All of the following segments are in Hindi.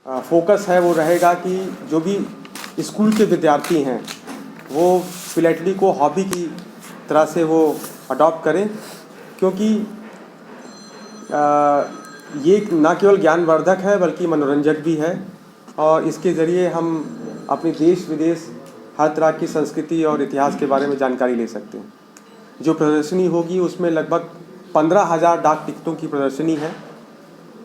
फोकस है वो रहेगा कि जो भी स्कूल के विद्यार्थी हैं वो फिलैटली को हॉबी की तरह से वो अडॉप्ट करें, क्योंकि ये ना केवल ज्ञानवर्धक है बल्कि मनोरंजक भी है और इसके ज़रिए हम अपने देश विदेश हर तरह की संस्कृति और इतिहास के बारे में जानकारी ले सकते हैं। जो प्रदर्शनी होगी उसमें लगभग 15,000 डाक टिकटों की प्रदर्शनी है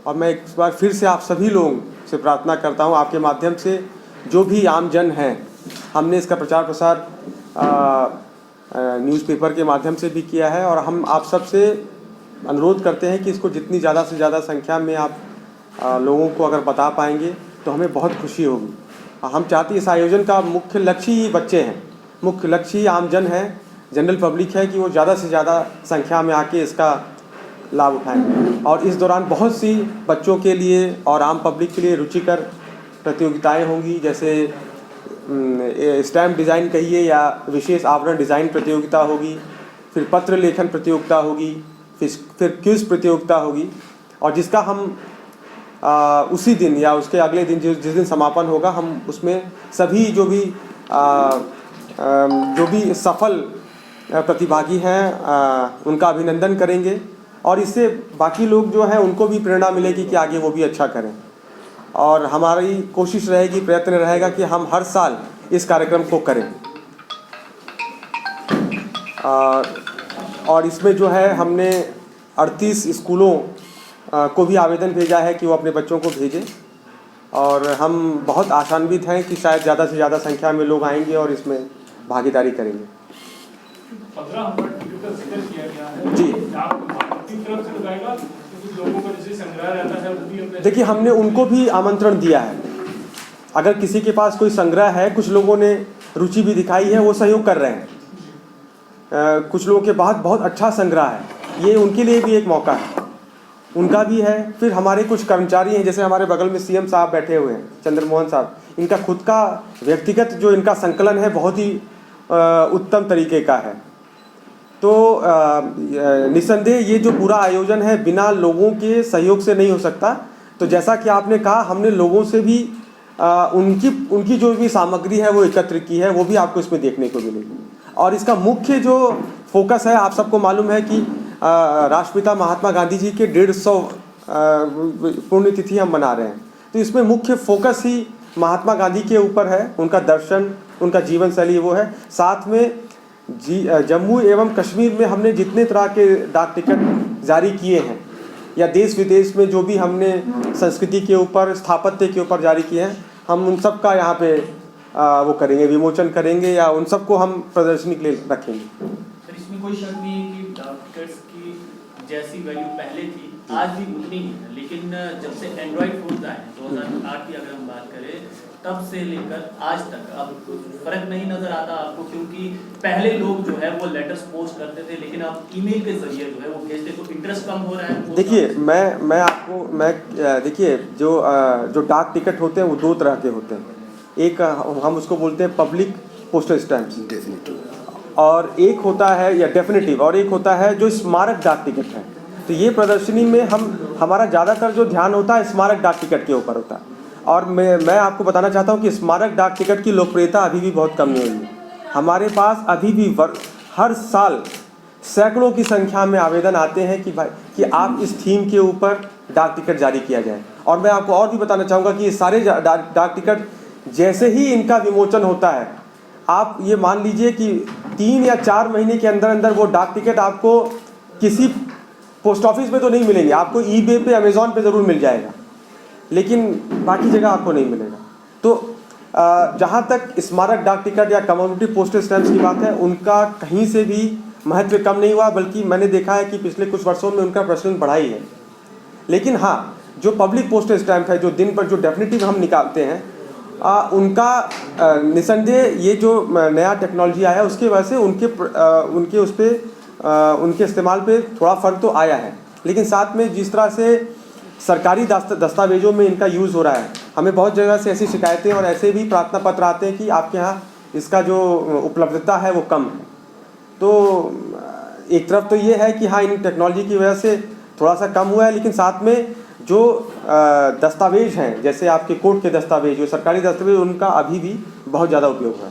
और मैं एक बार फिर से आप सभी लोगों से प्रार्थना करता हूं, आपके माध्यम से जो भी आम जन हैं, हमने इसका प्रचार प्रसार न्यूज़पेपर के माध्यम से भी किया है और हम आप सब से अनुरोध करते हैं कि इसको जितनी ज़्यादा से ज़्यादा संख्या में आप लोगों को अगर बता पाएंगे तो हमें बहुत खुशी होगी। हम चाहते हैं इस आयोजन का मुख्य लक्ष्य ही बच्चे हैं, मुख्य लक्ष्य ही आम जन है, जनरल पब्लिक है कि वो ज़्यादा से ज़्यादा संख्या में आके इसका लाभ उठाएं। और इस दौरान बहुत सी बच्चों के लिए और आम पब्लिक के लिए रुचिकर प्रतियोगिताएं होंगी, जैसे स्टैम्प डिज़ाइन कहिए या विशेष आवरण डिज़ाइन प्रतियोगिता होगी, फिर पत्र लेखन प्रतियोगिता होगी, फिर क्विज़ प्रतियोगिता होगी और जिसका हम उसी दिन या उसके अगले दिन जिस दिन समापन होगा हम उसमें सभी जो भी सफल प्रतिभागी हैं उनका अभिनंदन करेंगे और इससे बाकी लोग जो हैं उनको भी प्रेरणा मिलेगी कि आगे वो भी अच्छा करें। और हमारी कोशिश रहेगी, प्रयत्न रहेगा कि हम हर साल इस कार्यक्रम को करें। और इसमें जो है हमने 38 स्कूलों को भी आवेदन भेजा है कि वो अपने बच्चों को भेजें और हम बहुत आशान्वित हैं कि शायद ज़्यादा से ज़्यादा संख्या में लोग आएंगे और इसमें भागीदारी करेंगे। 15 नंबर टिकट का जिक्र किया गया है जी, तरफ से लगाएगा क्योंकि लोगों का जैसे संग्रह रहता है वो भी देखिए हमने उनको भी आमंत्रण दिया है। अगर किसी के पास कोई संग्रह है, कुछ लोगों ने रुचि भी दिखाई है, वो सहयोग कर रहे हैं। कुछ लोगों के पास बहुत अच्छा संग्रह है, ये उनके लिए भी एक मौका है, उनका भी है। फिर हमारे कुछ कर्मचारी हैं, जैसे हमारे बगल में सीएम साहब बैठे हुए हैं, चंद्रमोहन साहब, इनका खुद का व्यक्तिगत जो इनका संकलन है बहुत ही उत्तम तरीके का है। तो निस्संदेह ये जो पूरा आयोजन है बिना लोगों के सहयोग से नहीं हो सकता। तो जैसा कि आपने कहा, हमने लोगों से भी उनकी जो भी सामग्री है वो एकत्र की है, वो भी आपको इसमें देखने को मिलेगी। और इसका मुख्य जो फोकस है, आप सबको मालूम है कि राष्ट्रपिता महात्मा गांधी जी के 150 पुण्यतिथि हम मना रहे हैं। तो इसमें मुख्य फोकस ही महात्मा गांधी के ऊपर है, उनका दर्शन, उनका जीवन शैली वो है। साथ में जम्मू एवं कश्मीर में हमने जितने तरह के डाक टिकट जारी किए हैं या देश विदेश में जो भी हमने संस्कृति के ऊपर, स्थापत्य के ऊपर जारी किए हैं, हम उन सब का यहाँ पे वो करेंगे, विमोचन करेंगे या उन सबको हम प्रदर्शनी के लिए रखेंगे। सर, इसमें कोई शक नहीं है कि डाक टिकट्स की जैसी वैल्यू पहले थी आज भी उतनी ही है, लेकिन जब से एंड्रॉइड फोन आए 2008 की अगर हम बात करें तब से लेकर आज तक अब फर्क नहीं नजर आता आपको? क्योंकि पहले लोग जो है वो लेटर्स पोस्ट करते थे, लेकिन अब ईमेल के जरिए जो है वो भेजते, तो इंटरेस्ट कम हो रहा है। देखिए देखिए जो डाक टिकट होते हैं वो दो तरह के होते हैं। एक हम उसको बोलते हैं पब्लिक पोस्टल स्टैम्प्स और एक होता है या डेफिनेटिव, और एक होता है जो स्मारक डाक टिकट है। तो ये प्रदर्शनी में हमारा ज़्यादातर जो ध्यान होता है स्मारक डाक टिकट के ऊपर होता है। और मैं आपको बताना चाहता हूँ कि स्मारक डाक टिकट की लोकप्रियता अभी भी बहुत कम नहीं हुई है। हमारे पास अभी भी हर साल सैकड़ों की संख्या में आवेदन आते हैं कि आप इस थीम के ऊपर डाक टिकट जारी किया जाए। और मैं आपको और भी बताना चाहूँगा कि ये सारे डाक टिकट जैसे ही इनका विमोचन होता है, आप ये मान लीजिए कि 3 या 4 महीने के अंदर अंदर वो डाक टिकट आपको किसी पोस्ट ऑफिस में तो नहीं मिलेंगे, आपको ईबे पे, अमेज़ॉन पे ज़रूर मिल जाएगा, लेकिन बाकी जगह आपको नहीं मिलेगा। तो जहाँ तक स्मारक डाक टिकट या कम्युनिटी पोस्टल स्टैम्प्स की बात है, उनका कहीं से भी महत्व कम नहीं हुआ, बल्कि मैंने देखा है कि पिछले कुछ वर्षों में उनका प्रचलन बढ़ा ही है। लेकिन हाँ, जो पब्लिक पोस्टल स्टैम्प है, जो दिन पर जो डेफिनेटिव हम निकालते हैं, उनका निसंदेह ये जो नया टेक्नोलॉजी आया है उसकी वजह से उनके इस्तेमाल पे थोड़ा फ़र्क तो आया है। लेकिन साथ में जिस तरह से सरकारी दस्तावेजों में इनका यूज़ हो रहा है, हमें बहुत जगह से ऐसी शिकायतें और ऐसे भी प्रार्थना पत्र आते हैं कि आपके यहाँ इसका जो उपलब्धता है वो कम है। तो एक तरफ तो ये है कि हाँ, इन टेक्नोलॉजी की वजह से थोड़ा सा कम हुआ है, लेकिन साथ में जो दस्तावेज हैं, जैसे आपके कोर्ट के दस्तावेज, जो सरकारी दस्तावेज, उनका अभी भी बहुत ज़्यादा उपयोग है।